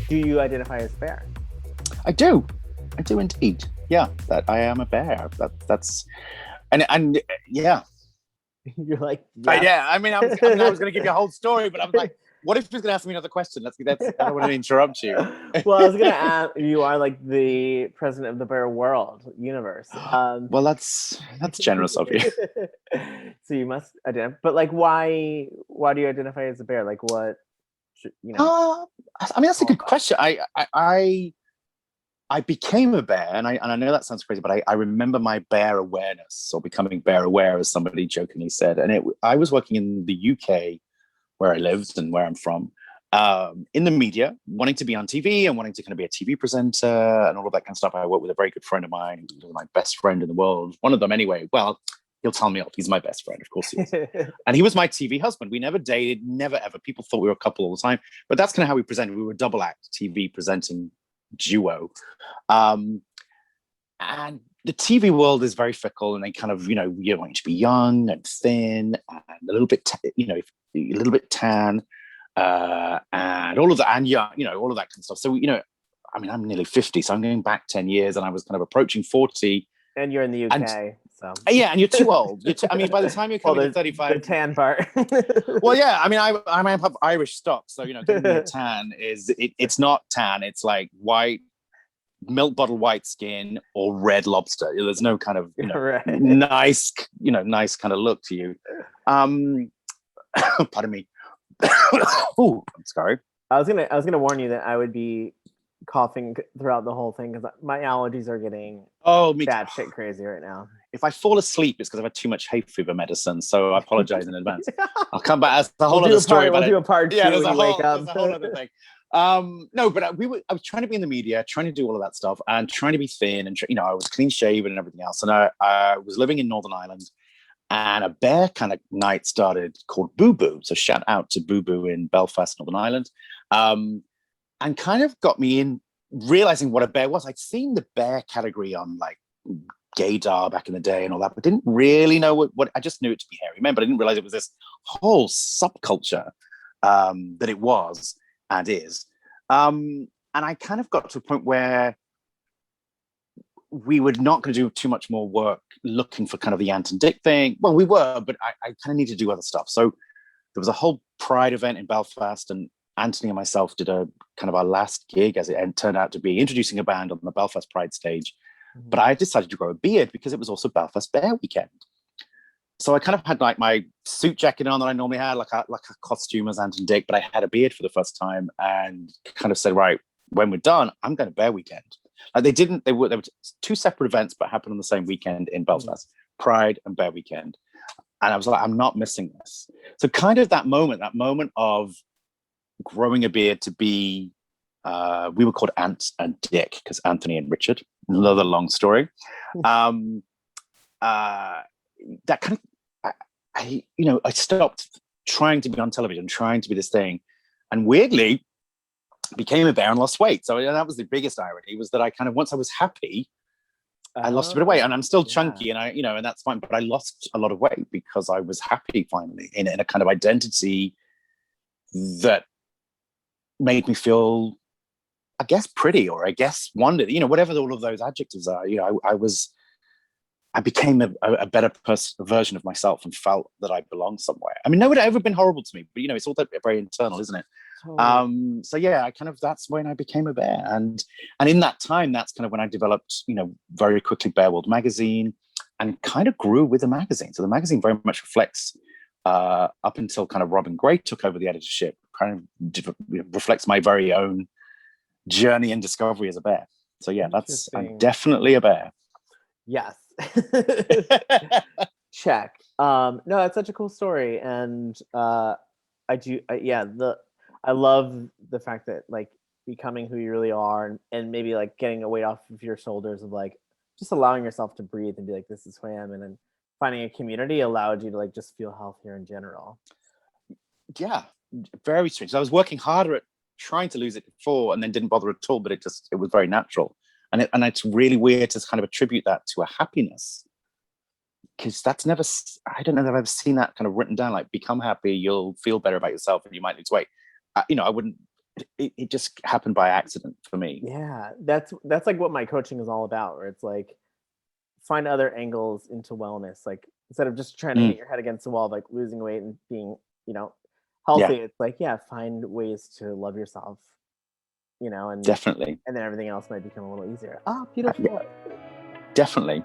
Do you identify as a bear? I do. I do indeed. Yeah, that I am a bear. That's and yeah. You're like, yeah. Yeah. I was going to give you a whole story, but I was like, what if he's going to ask me another question? That's. I don't want to interrupt you. Well, I was gonna ask. You are like the president of the bear world universe. Well, that's generous of you. So you must identify. But like, why? Why do you identify as a bear? Like, what? You know. Uh, that's a good question. I became a bear, and I know that sounds crazy, but I remember my bear awareness or becoming bear aware, as somebody jokingly said. And I was working in the UK, where I lived and where I'm from, in the media, wanting to be on TV and wanting to kind of be a TV presenter and all of that kind of stuff. I worked with a very good friend of mine, my best friend in the world, one of them anyway. Well, he'll tell me off. He's my best friend, of course he is. And he was my TV husband. We never dated, never ever. People thought we were a couple all the time, but that's kind of how we presented. We were a double act TV presenting duo. And the TV world is very fickle, and they kind of, you want to be young and thin and a little bit, a little bit tan, and all of that, and all of that kind of stuff. So, I'm nearly 50, so I'm going back 10 years, and I was kind of approaching 40. And you're in the UK, so yeah, and you're too old. By the time you're coming to 35, the tan part. Well, yeah, I have Irish stock, so getting me a tan it's not tan. It's like white, milk bottle white skin or red lobster. There's no kind of right. nice kind of look to you. Pardon me. Oh, I'm sorry. I was gonna warn you that I would be coughing throughout the whole thing because my allergies are getting bad shit crazy right now. If I fall asleep, it's because I've had too much hay fever medicine. So I apologize in advance. I'll come back as a whole other story. We'll do a part 2 when you wake up. There's a whole other thing. No, but I was trying to be in the media, trying to do all of that stuff, and trying to be thin, and I was clean shaven and everything else. And I was living in Northern Ireland, and a bear kind of night started called Boo Boo. So shout out to Boo Boo in Belfast, Northern Ireland, and kind of got me in realizing what a bear was. I'd seen the bear category on like gaydar back in the day and all that, but didn't really know what I just knew it to be hairy men, but I didn't realize it was this whole subculture that it was and is. And I kind of got to a point where we were not going to do too much more work looking for kind of the Ant and Dick thing. Well, we were, but I kind of need to do other stuff. So there was a whole Pride event in Belfast, and Anthony and myself did a kind of our last gig, as it turned out to be, introducing a band on the Belfast Pride stage. Mm-hmm. But I decided to grow a beard because it was also Belfast Bear Weekend. So I kind of had like my suit jacket on that I normally had, like a costume as Ant and Dick, but I had a beard for the first time and kind of said, right, when we're done, I'm going to Bear Weekend. Like they were two separate events, but happened on the same weekend in Belfast, Pride and Bear Weekend. And I was like, I'm not missing this. So kind of that moment of growing a beard to be, we were called Ant and Dick because Anthony and Richard, another long story. That kind of, I stopped trying to be on television, trying to be this thing, and weirdly became a bear and lost weight. So that was the biggest irony, was that I kind of, once I was happy, I lost a bit of weight, and I'm still chunky, and and that's fine, but I lost a lot of weight because I was happy finally in a kind of identity that made me feel, I guess, pretty, or I guess wondered, whatever all of those adjectives are. I became a better version of myself and felt that I belonged somewhere. I mean, no one had ever been horrible to me, but it's all very internal, isn't it? Totally. So yeah, that's when I became a bear, and in that time, that's kind of when I developed, very quickly, Bear World magazine, and kind of grew with the magazine. So the magazine very much reflects, up until kind of Robin Gray took over the editorship, kind of reflects my very own journey and discovery as a bear. So yeah, I'm definitely a bear. Yes. Check. No, that's such a cool story, and I love the fact that like becoming who you really are, and maybe like getting a weight off of your shoulders of like just allowing yourself to breathe and be like, this is who I am, and then finding a community allowed you to like just feel healthier in general. Yeah, very strange. I was working harder at trying to lose it before, and then didn't bother at all. But it was very natural, and it's really weird to kind of attribute that to a happiness, because that's never. I don't know that I've ever seen that kind of written down. Like, become happy, you'll feel better about yourself, and you might lose weight. I wouldn't it just happened by accident for me. Yeah, that's like what my coaching is all about, where it's like find other angles into wellness. Like instead of just trying to hit Mm, your head against the wall, like losing weight and being, you know, yeah, healthy. It's like, yeah, find ways to love yourself, definitely. and then everything else might become a little easier. Ah, Yeah, beautiful. definitely.